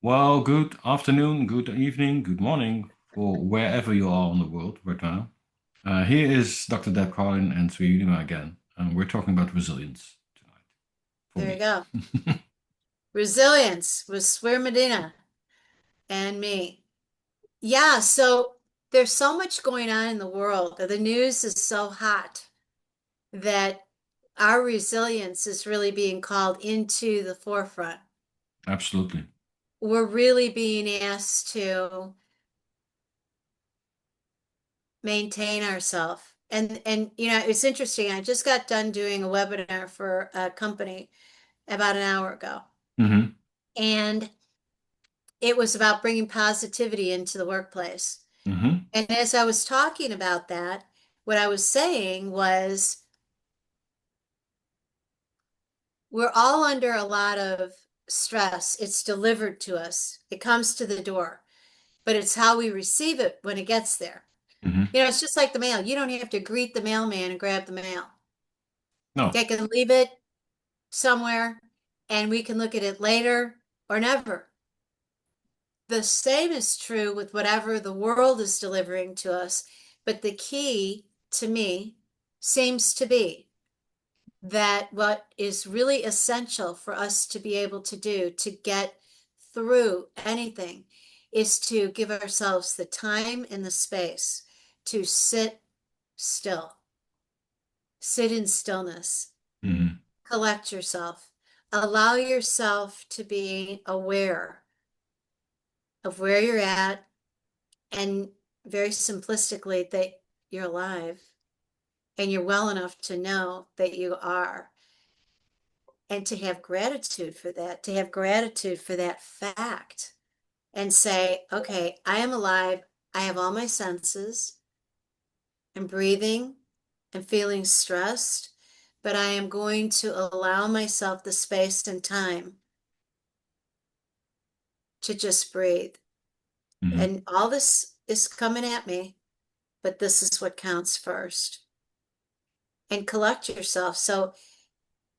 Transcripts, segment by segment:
Well, good afternoon, good evening, good morning, or wherever you are in the world right now. Here is Dr. Deb Carlin and Swier Miedema again, and we're talking about resilience tonight for There you me. go. Resilience with Swier Miedema and me. Yeah, so there's so much going on in the world. The news is so hot that our resilience is really being called into the forefront. Absolutely. We're really being asked to maintain ourselves. And it's interesting. I just got done doing a webinar for a company about an hour ago. Hmm. And it was about bringing positivity into the workplace. Hmm. And as I was talking about that, what I was saying was we're all under a lot of stress. It's delivered to us, it comes to the door, but it's how we receive it when it gets there. Hmm. It's just like the mail. You don't have to greet the mailman and grab the mail. No. They can leave it somewhere and we can look at it later or never. The same is true with whatever the world is delivering to us. But the key to me seems to be that what is really essential for us to be able to do to get through anything is to give ourselves the time and the space to sit still, sit in stillness, Hmm. collect yourself, allow yourself to be aware of where you're at, and very simplistically, that you're alive and you're well enough to know that you are. And to have gratitude for that, to have gratitude for that fact and say, okay, I am alive. I have all my senses. I'm breathing. I'm feeling stressed, but I am going to allow myself the space and time to just breathe. Hmm. And all this is coming at me, but this is what counts first. And collect yourself so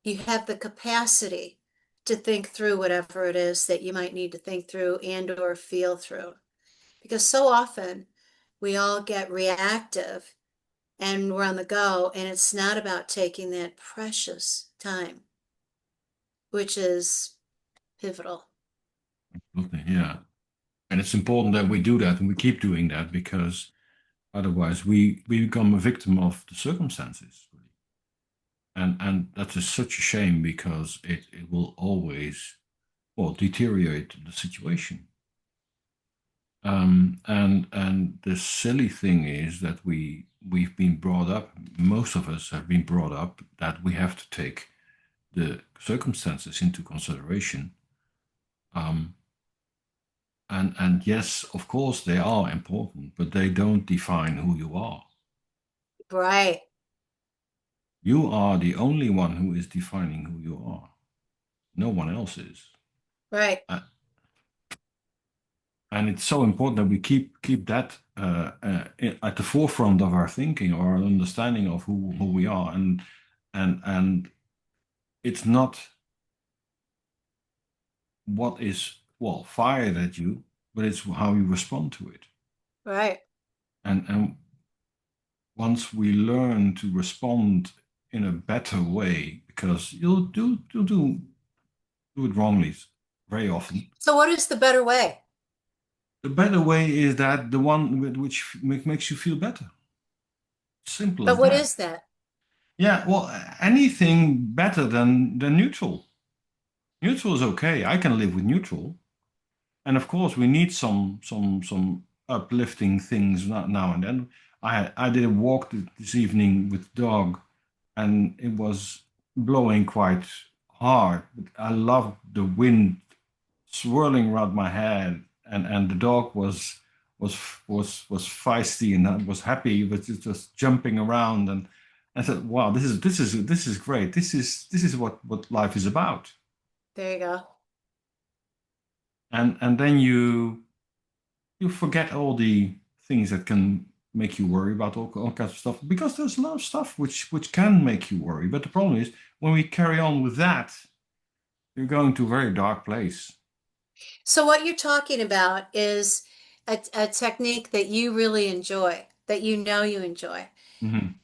you have the capacity to think through whatever it is that you might need to think through and or feel through. Because so often we all get reactive and we're on the go, and it's not about taking that precious time, which is pivotal. Absolutely. Yeah. And it's important that we do that and we keep doing that because otherwise we become a victim of the circumstances. Really. And that is such a shame because it will always, well, deteriorate the situation. And the silly thing is that we've been brought up, most of us have been brought up that we have to take the circumstances into consideration. Um, and yes, of course they are important, but they don't define who you are. Right, You are the only one who is defining who you are. No one else is. right. Uh, and it's so important that we keep that at the forefront of our thinking or our understanding of who we are, and it's not what is, well, fired at you, but it's how you respond to it. Right. And once we learn to respond in a better way, because you'll do it wrongly very often. So what is the better way? The better way is that the one which makes you feel better. Simple But as what that. is that? Yeah, well, anything better than neutral. Neutral is okay. I can live with neutral. And of course, we need some uplifting things now and then. I did a walk this evening with the dog, and it was blowing quite hard. But I loved the wind swirling around my head, and the dog was was feisty and was happy, but just jumping around. And I said, "Wow, this is great. This is what life is about." There you go. And then you forget all the things that can make you worry about all kinds of stuff because there's a lot of stuff which can make you worry. But the problem is when we carry on with that, you're going to a very dark place. So what you're talking about is a technique that you really enjoy, that you know you enjoy. Hmm.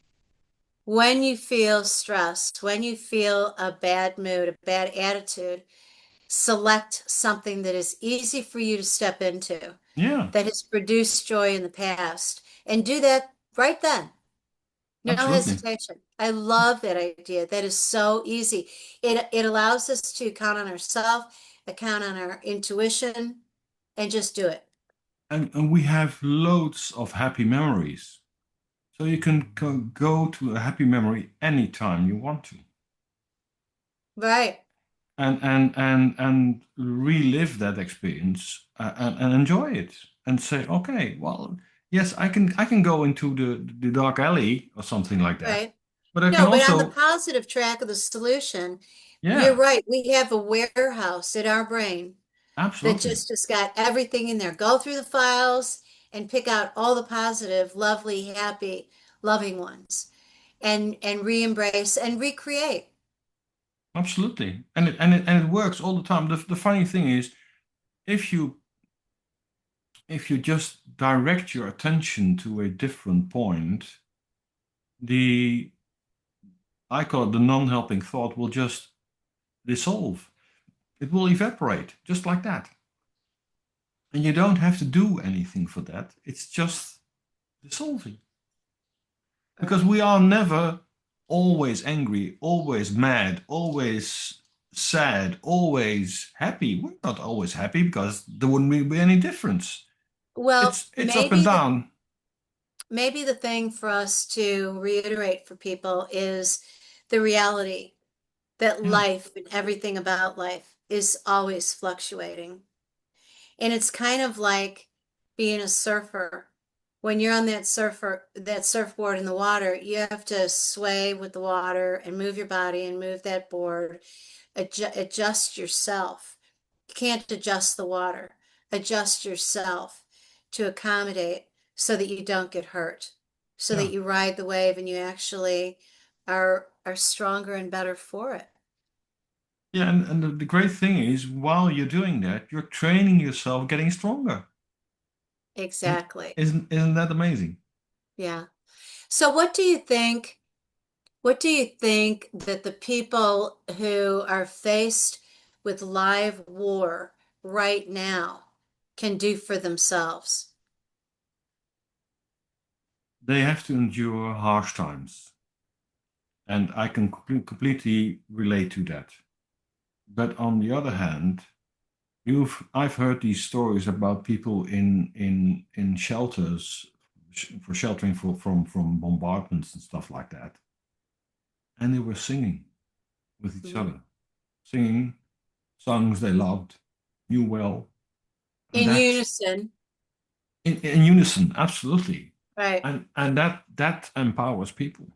When you feel stressed, when you feel a bad mood, a bad attitude, select something that is easy for you to step into, Yeah, that has produced joy in the past, and do that right then. No absolutely. hesitation. I love that idea. That is so easy. It allows us to count on ourselves, count on our intuition, and just do it. And we have loads of happy memories. So you can go to a happy memory anytime you want to. Right, And relive that experience, and enjoy it and say, okay, well, yes, I can go into the dark alley or something like that, right. but I can No, but on the also, positive track of the solution, you're yeah, right. We have a warehouse in our brain that absolutely, just has got everything in there. Go through the files and pick out all the positive, lovely, happy, loving ones and re-embrace and recreate. absolutely, and it works all the time. The funny thing is, if you just direct your attention to a different point, the I call it the non-helping thought will just dissolve. It will evaporate just like that. And you don't have to do anything for that. It's just dissolving. Because Right. we are never always angry, always mad, always sad, always happy. We're not always happy because there wouldn't be any difference. Well, It's up and down. maybe the thing for us to reiterate for people is the reality that Yeah. life and everything about life is always fluctuating. And it's kind of like being a surfer. When you're on that surfboard in the water, you have to sway with the water and move your body and move that board, adjust yourself. You can't adjust the water. Adjust yourself to accommodate so that you don't get hurt, so that Yeah. you ride the wave and you actually are stronger and better for it. Yeah. And the great thing is, while you're doing that, you're training yourself getting stronger. And Exactly. isn't that amazing? Yeah. So what do you think that the people who are faced with live war right now can do for themselves? They have to endure harsh times. And I can completely relate to that. But on the other hand, I've heard these stories about people in shelters for sheltering from bombardments and stuff like that, and they were singing with each Mhm. other, singing songs they loved, knew well, and In that unison, in unison, absolutely, right? and that empowers people.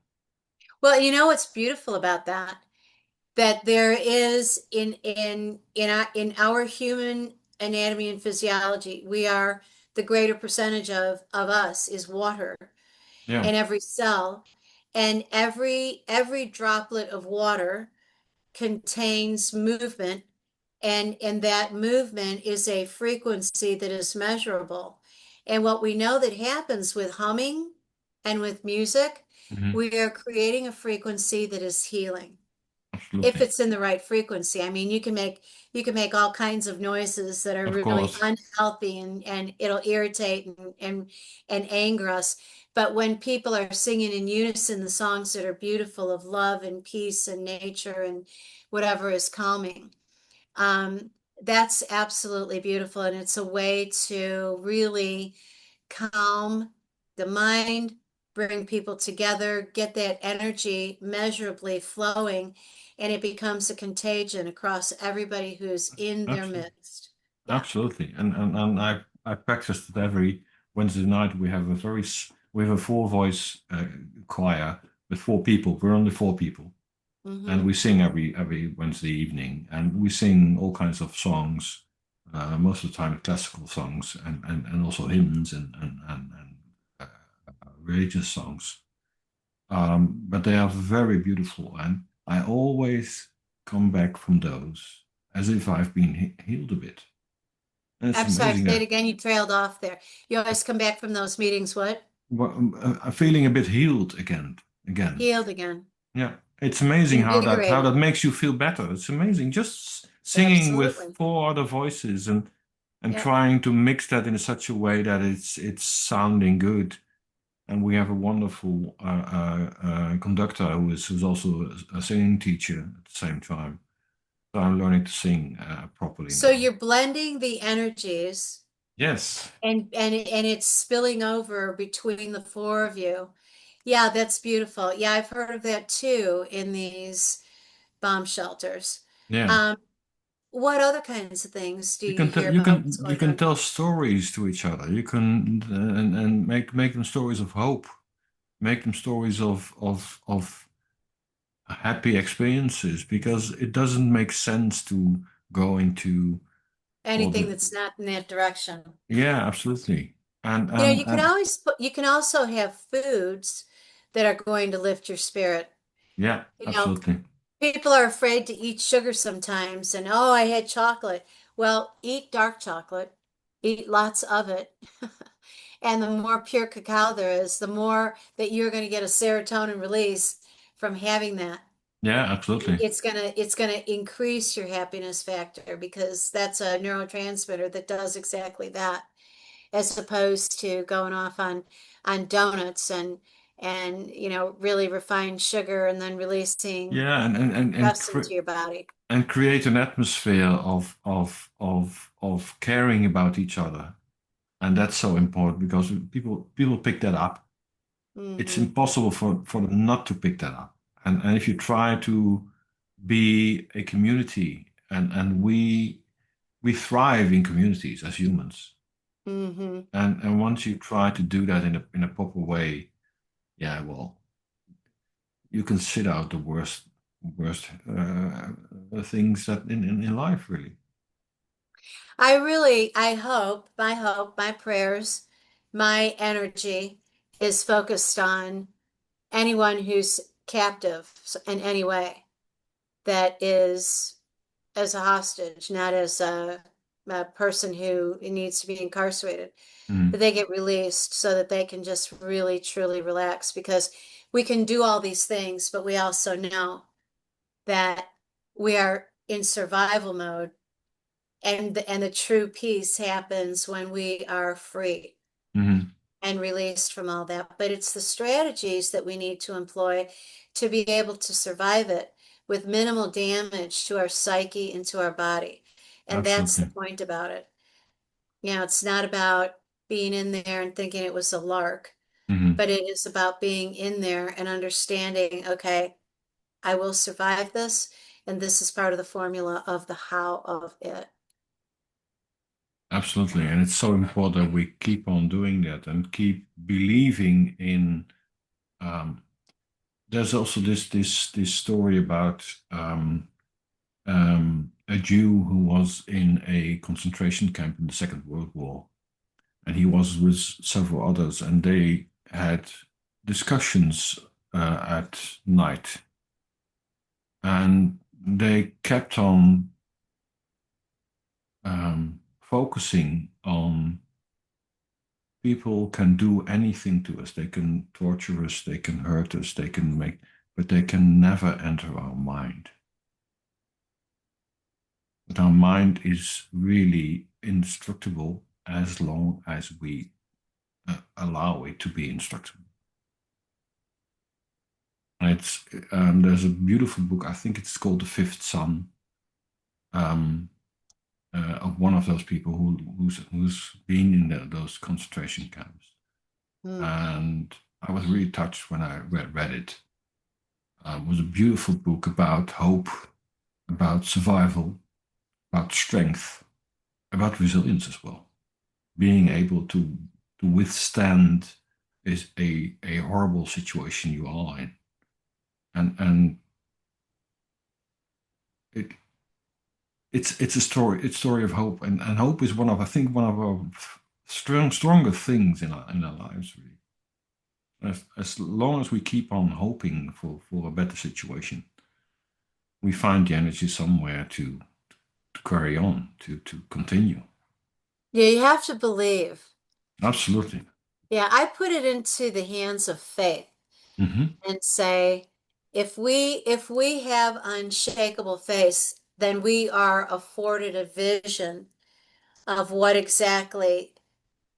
Well, you know what's beautiful about that? That there is in our human anatomy and physiology, we are the greater percentage of us is water Yeah. in every cell, and every droplet of water contains movement, and that movement is a frequency that is measurable. And what we know that happens with humming and with music, Hmm. we are creating a frequency that is healing if Absolutely, it's in the right frequency. I mean, you can make all kinds of noises that are of really course, unhealthy and it'll irritate and anger us. But when people are singing in unison the songs that are beautiful of love and peace and nature and whatever is calming, um, that's absolutely beautiful. And it's a way to really calm the mind, bring people together, get that energy measurably flowing, and it becomes a contagion across everybody who's in their absolutely. midst. Yeah. Absolutely, and I practiced it every Wednesday night. We have a four voice choir with four people. We're only four people, and Mm-hmm. we sing every Wednesday evening, and we sing all kinds of songs. Most of the time, classical songs, and also hymns and uh, religious songs. But they are very beautiful, and I always come back from those as if I've been healed a bit. And it's I'm sorry, amazing say it that again. You trailed off there. You always come back from those meetings, what? feeling a bit healed again. Again. Healed again. Yeah, it's amazing how Invigorated. that makes you feel better. It's amazing. Just singing with Absolutely. four other voices and Yep. trying to mix that in such a way that it's sounding good. And we have a wonderful conductor who's also a singing teacher at the same time. So I'm learning to sing properly So now. you're blending the energies Yes. and it's spilling over between the four of you. Yeah, that's beautiful. Yeah, I've heard of that too in these bomb shelters. Yeah. Um, what other kinds of things do You you can tell hear about what's you going can on? tell stories to each other. You can and make them stories of hope. Make them stories of happy experiences because it doesn't make sense to go into all Anything the that's not in that direction. yeah, absolutely. And You know, and and you can also have foods that are going to lift your spirit. yeah, You know, absolutely. people are afraid to eat sugar sometimes, and oh, I had chocolate. Well, eat dark chocolate, eat lots of it. And the more pure cacao there is, the more that you're going to get a serotonin release from having that. Yeah, absolutely. It's gonna increase your happiness factor because that's a neurotransmitter that does exactly that, as opposed to going off on donuts and really refined sugar and then releasing Yeah, stress into your body. and create an atmosphere of caring about each other. And that's so important because people pick that up. It's Hmm. impossible for them not to pick that up. And if you try to be a community and we thrive in communities as humans. Hmm. And once you try to do that in a proper way, yeah, well, you can sit out the worst things that in life really. I hope, my prayers, my energy is focused on anyone who's captive in any way, that is as a hostage, not as a person who needs to be incarcerated, that Mm, they get released so that they can just really, truly relax. Because we can do all these things, but we also know that we are in survival mode, and the true peace happens when we are free mhm. and released from all that. But it's the strategies that we need to employ to be able to survive it with minimal damage to our psyche and to our body. And that's the Absolutely. point about it. It's not about being in there and thinking it was a lark, Mhm. but it is about being in there and understanding, okay, I will survive this, and this is part of the formula of the how of it. Absolutely. And it's so important that we keep on doing that and keep believing in there's also this story about a Jew who was in a concentration camp in the Second World War, and he was with several others, and they had discussions at night, and they kept on focusing on people can do anything to us. They can torture us, they can hurt us, they can make, but they can never enter our mind. But our mind is really indestructible as long as we allow it to be indestructible. And it's there's a beautiful book. I think it's called The Fifth Son, um, of one of those people who's been in those concentration camps. Hmm. And I was really touched when I read it. It was a beautiful book about hope, about survival, about strength, about resilience as well. Being Hmm. able to withstand is a horrible situation you are in, and it it's a story of hope, and hope is one of I think one of our stronger things in our lives really. As long as we keep on hoping for a better situation, we find the energy somewhere to carry on, to continue. Yeah, you have to believe. Absolutely. Yeah, I put it into the hands of faith Hmm. and say, if we have unshakable faith, then we are afforded a vision of what exactly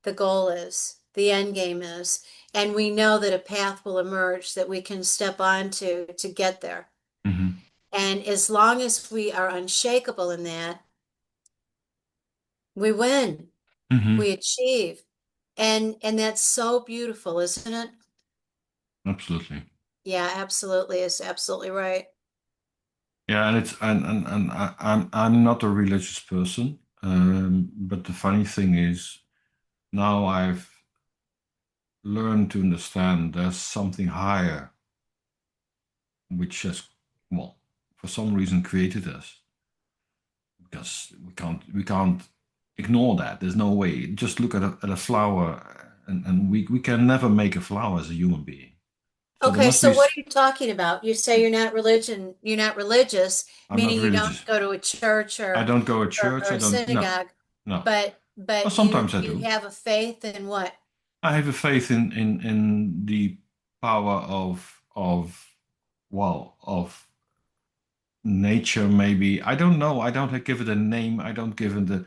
the goal is, the end game is, and we know that a path will emerge that we can step onto to get there. Hmm. And as long as we are unshakable in that, we win, Hmm. we achieve. And that's so beautiful, isn't it? Absolutely. Yeah, absolutely. Is absolutely right. Yeah, and it's and I'm not a religious person, but the funny thing is now I've learned to understand there's something higher which has, well, for some reason created us, because we can't ignore that. There's no way. Just look at a flower, and we can never make a flower as a human being. So there Okay, must be. so what are you talking about? You say you're not religious, I'm not meaning you don't religious. go to a church I don't go to church. or I a don't. No, synagogue, no. Well, but sometimes I you do. have a faith in what? I have a faith in the power of well, of nature. Maybe I don't know. I don't give it a name. I don't give it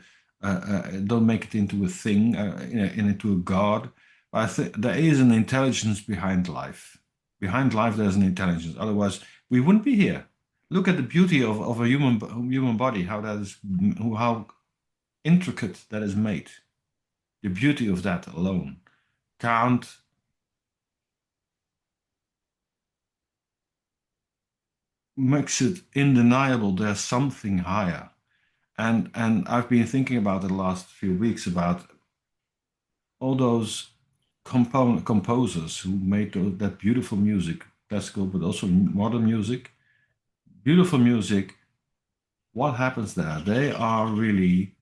don't make it into a thing, into a god. But I think there is an intelligence behind life. Behind life, there's an intelligence. Otherwise, we wouldn't be here. Look at the beauty of a human body. How that is, how intricate that is made. The beauty of that alone can't makes it undeniable there's something higher. And I've been thinking about it the last few weeks about all those composers who made that beautiful music, classical but also modern music, beautiful music. What happens there? They are really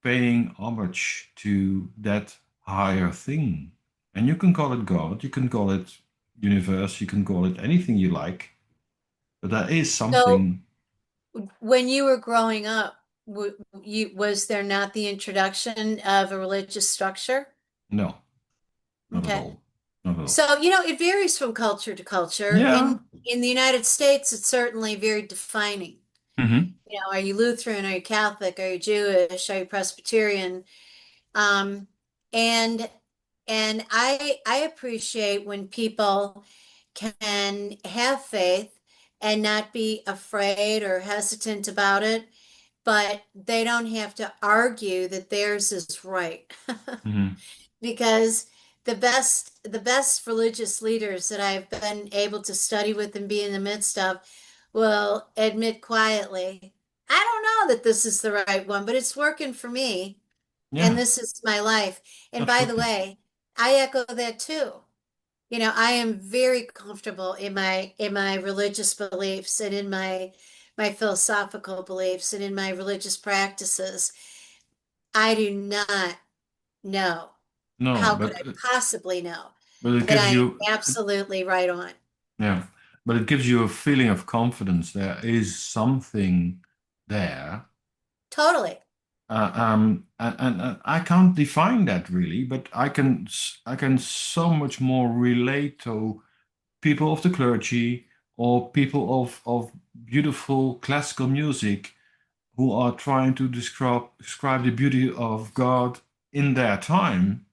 paying homage to that higher thing. And you can call it God, you can call it universe, you can call it anything you like, but there is So something. when you were growing up, was there not the introduction of a religious structure? No, not at Okay. all. Not at all. So, it varies from culture to culture. Yeah. In the United States, it's certainly very defining. Hmm. Are you Lutheran? Are you Catholic? Are you Jewish? Are you Presbyterian? Um, and I appreciate when people can have faith and not be afraid or hesitant about it, but they don't have to argue that theirs is right. Hmm. Because the best religious leaders that I've been able to study with and be in the midst of will admit quietly, I don't know that this is the right one, but it's working for me and Yeah, this is my life. And by the absolutely. way, I echo that too. I am very comfortable in my religious beliefs and in my philosophical beliefs and in my religious practices. I do not know. No, How could I possibly know but it that gives I am you, absolutely right on? yeah, but it gives you a feeling of confidence. There is something there. Totally. And I can't define that really, but I can so much more relate to people of the clergy or people of beautiful classical music who are trying to describe the beauty of God in their time,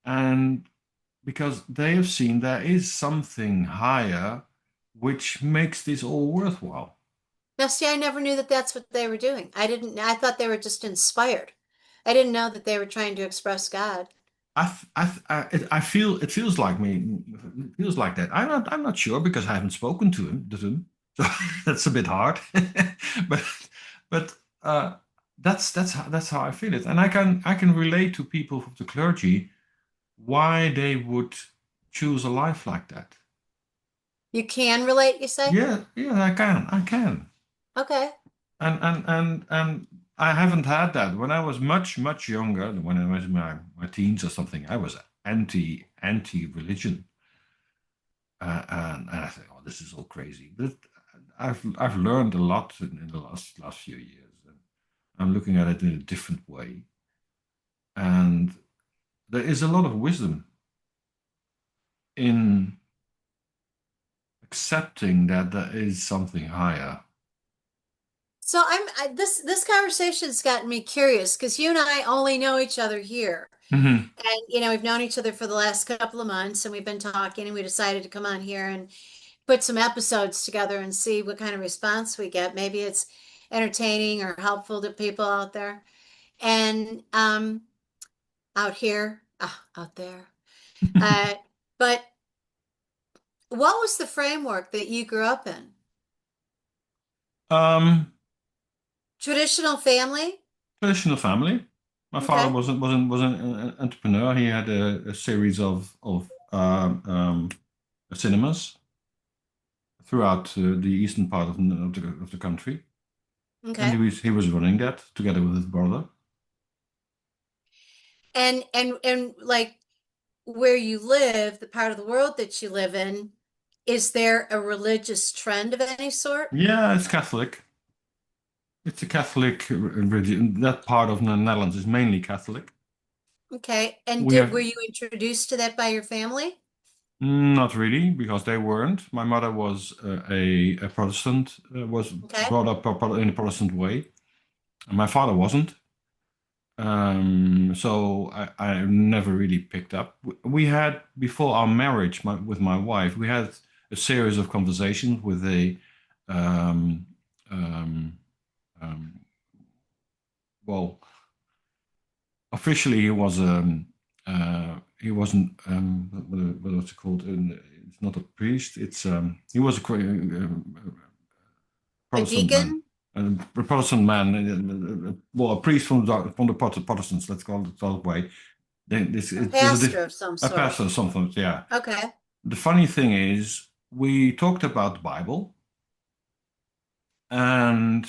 and because they have seen there is something higher which makes this all worthwhile. Now, see, I never knew that that's what they were doing. I thought they were just inspired. I didn't know that they were trying to express God. I feel it feels like me. It feels like that. I'm not sure because I haven't spoken to him, so that's a bit hard. but but that's how I feel it, and I can relate to people of the clergy why they would choose a life like that. You can relate, you say? Yeah, yeah, I can. Okay. And I haven't had that when I was much younger. When I was in my teens or something, I was anti religion, and I thought, oh, this is all crazy. But I've learned a lot in the last few years, and I'm looking at it in a different way. And there is a lot of wisdom in accepting that there is something higher. So this conversation's gotten me curious because you and I only know each other here. Hmm. And we've known each other for the last couple of months and we've been talking and we decided to come on here and put some episodes together and see what kind of response we get. Maybe it's entertaining or helpful to people out there. And out here, out there. Uh, but what was the framework that you grew up in? um, Traditional family? Traditional family. My father Okay. was an entrepreneur. He had a series of cinemas throughout the eastern part of the country, and Okay. he was running that together with his brother. And like where you live, the part of the world that you live in, is there a religious trend of any sort? Yeah, it's Catholic. It's a Catholic religion. That part of the Netherlands is mainly Catholic. Okay. And We have were you introduced to that by your family? not really because they weren't. My mother was a Protestant, was Okay. brought up in a Protestant way, and my father wasn't. So I never really picked up. We had before our marriage with my wife, we had a series of conversations with a um, um, um, well, officially he wasn't what's it called? It's not a priest. It's he was a A Protestant man. deacon? A Protestant man, well, a priest from the Protestants. Let's call it that way. A There's pastor of some a sort. pastor, something, yeah. Okay. The funny thing is, we talked about the Bible, and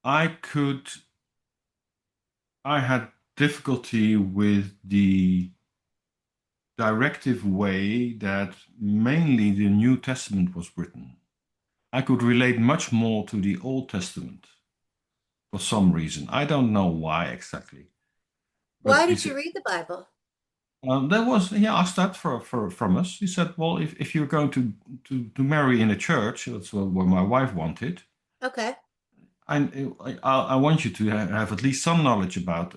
I could, I had difficulty with the directive way that mainly the New Testament was written. I could relate much more to the Old Testament for some reason. I don't know why exactly, but Why did you read the Bible? That was he asked that from us. He said, "Well, if you're going to marry in a church, that's what my wife wanted. Okay. I want you to have at least some knowledge about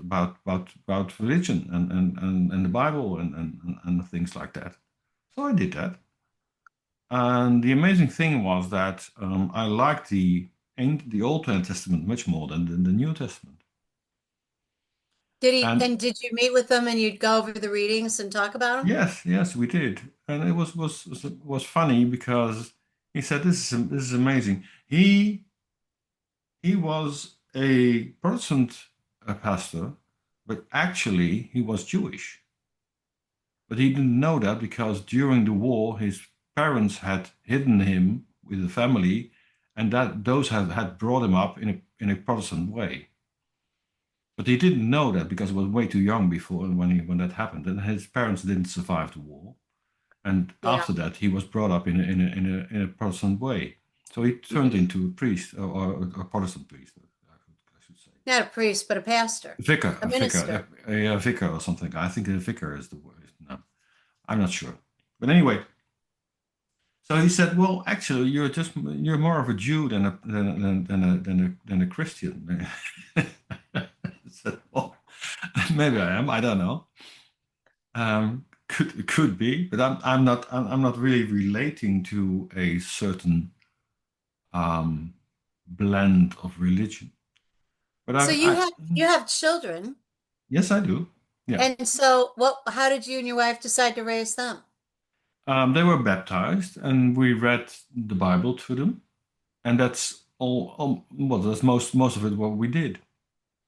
religion and the Bible and things like that." So I did that, and the amazing thing was that I liked the Old Testament much more than the New Testament. And Did you meet with them and you'd go over the readings and talk about them? yes, we did, and it was funny because he said, "This is amazing." He was a Protestant pastor, but actually he was Jewish. But he didn't know that because during the war, his parents had hidden him with the family, and that those had brought him up in a Protestant way. But he didn't know that because he was way too young before when that happened, and his parents didn't survive the war. And Yeah. after that, he was brought up in a Protestant way. So he turned Mhm. into a priest or a Protestant priest, I should say. Not a priest, but a pastor, Vicar, a minister. a vicar or something. I think a vicar is the word. No, I'm not sure. But anyway, so he said, "Well, actually, you're more of a Jew than a Christian." I said, "Well, maybe I am. I don't know. Could be, but I'm not really relating to a certain um, blend of religion. But So I you have children, yes, I do. Yeah, and so how did you and your wife decide to raise them? they were baptized, and we read the Bible to them, and that's all. Well, that's most of it what we did.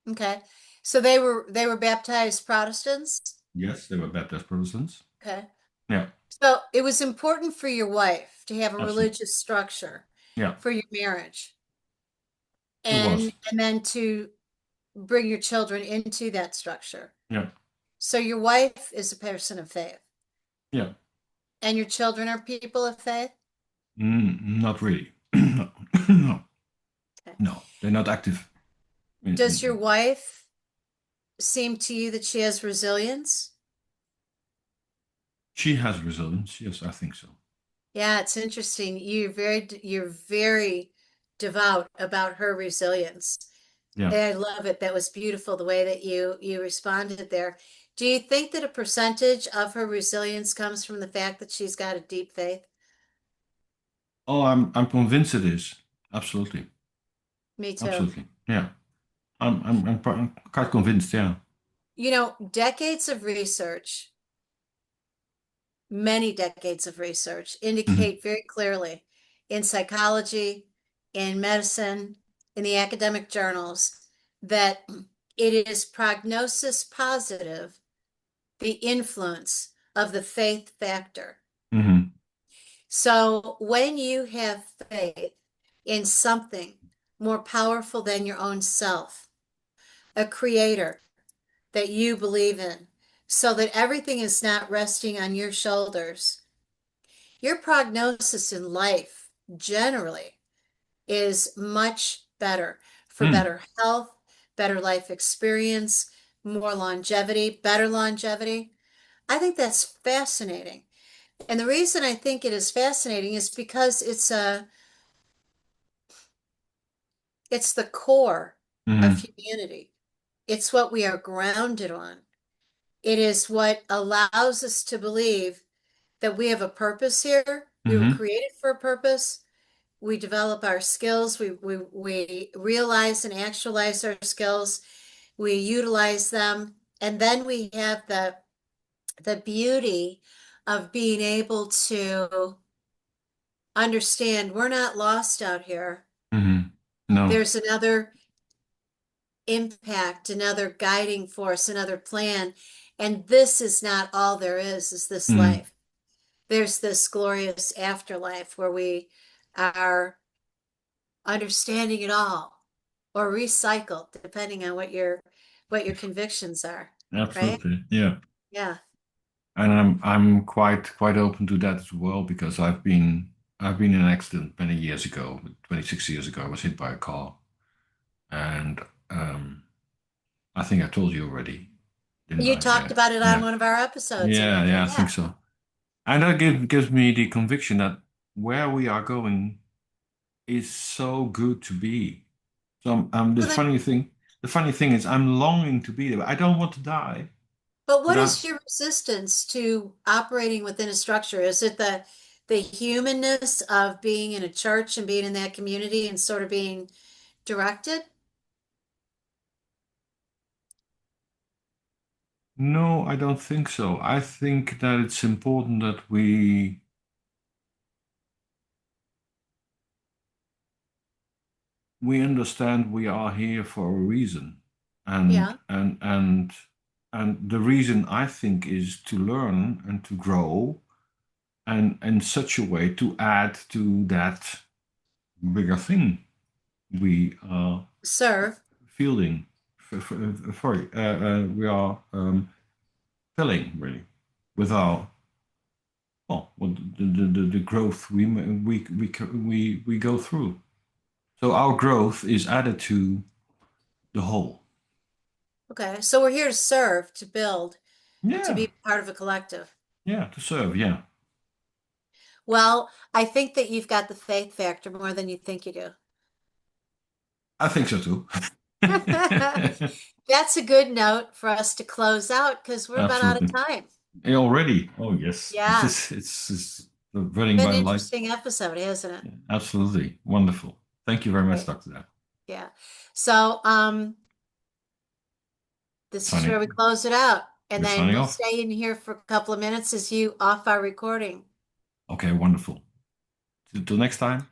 Okay. So they were baptized Protestants? Yes, they were baptized Protestants. Okay. Yeah, So it was important for your wife to have a absolutely. religious structure Yeah, for your marriage it was. and then to bring your children into that structure. Yeah, So your wife is a person of faith yeah. and your children are people of faith? Not really. No, no, Okay. no. They're not active. Does your wife seem to you that she has resilience? She has resilience. Yes, I think so. Yeah, it's interesting. You're very devout about her resilience. Yeah. And I love it. That was beautiful the way that you responded there. Do you think that a percentage of her resilience comes from the fact that she's got a deep faith? Oh, I'm convinced it is. Absolutely. Me too. Absolutely. Yeah. I'm quite convinced. Yeah. You know, decades of research, many decades of research Hmm. indicate very clearly in psychology, in medicine, in the academic journals that it is prognosis positive, the influence of the faith factor. Hmm. So when you have faith in something more powerful than your own self, a creator that you believe in, so that everything is not resting on your shoulders, your prognosis in life generally is much better for Mm. better health, better life experience, more longevity, better longevity. I think that's fascinating. And the reason I think it is fascinating is because it's the core of Hmm. humanity. It's what we are grounded on. It is what allows us to believe that we have a purpose here. We were Hmm. created for a purpose. We develop our skills. We realize and actualize our skills. We utilize them. And then we have the beauty of being able to understand we're not lost out here. Hmm. No. There's another impact, another guiding force, another plan. And this is not all there is this Hmm. life. There's this glorious afterlife where we are understanding it all or recycled, depending on what your convictions are, right? Absolutely. Yeah. Yeah. And I'm quite open to that as well because I've been in an accident many years ago, 26 years ago. I was hit by a car, and um, I think I told you already, didn't You I? talked Yeah. about it on Yeah. one of our episodes, I Yeah. remember. Yeah. I Yeah. think so. And that gives me the conviction that where we are going is so good to be. So Well, then, the funny thing is, I'm longing to be there. I don't want to die, but what but is your resistance to operating within a structure? Is it the humanness of being in a church and being in that community and sort of being directed? no, I don't think so. I think that it's important that we understand we are here for a reason, and Yeah. and and and the reason I think is to learn and to grow, and in such a way to add to that bigger thing we are Serve. fielding. Sorry, we are filling really with our well, the growth we go through. So our growth is added to the whole. Okay. So we're here to serve, to build, to Yeah, be part of a collective. yeah, to serve. Yeah, Well, I think that you've got the faith factor more than you think you do. I think so too. That's a good note for us to close out because we're about out of Absolutely. time. Yeah, already. Oh yes, Yeah. it's running Been by an the light. interesting episode, hasn't it? Yeah, absolutely wonderful. Thank you very much, Great. Dr. Deb. Yeah. So, this is where Signing. we close it out. And We're then signing we'll off. stay in here for a couple of minutes as you off our recording. Okay, wonderful. Till next time.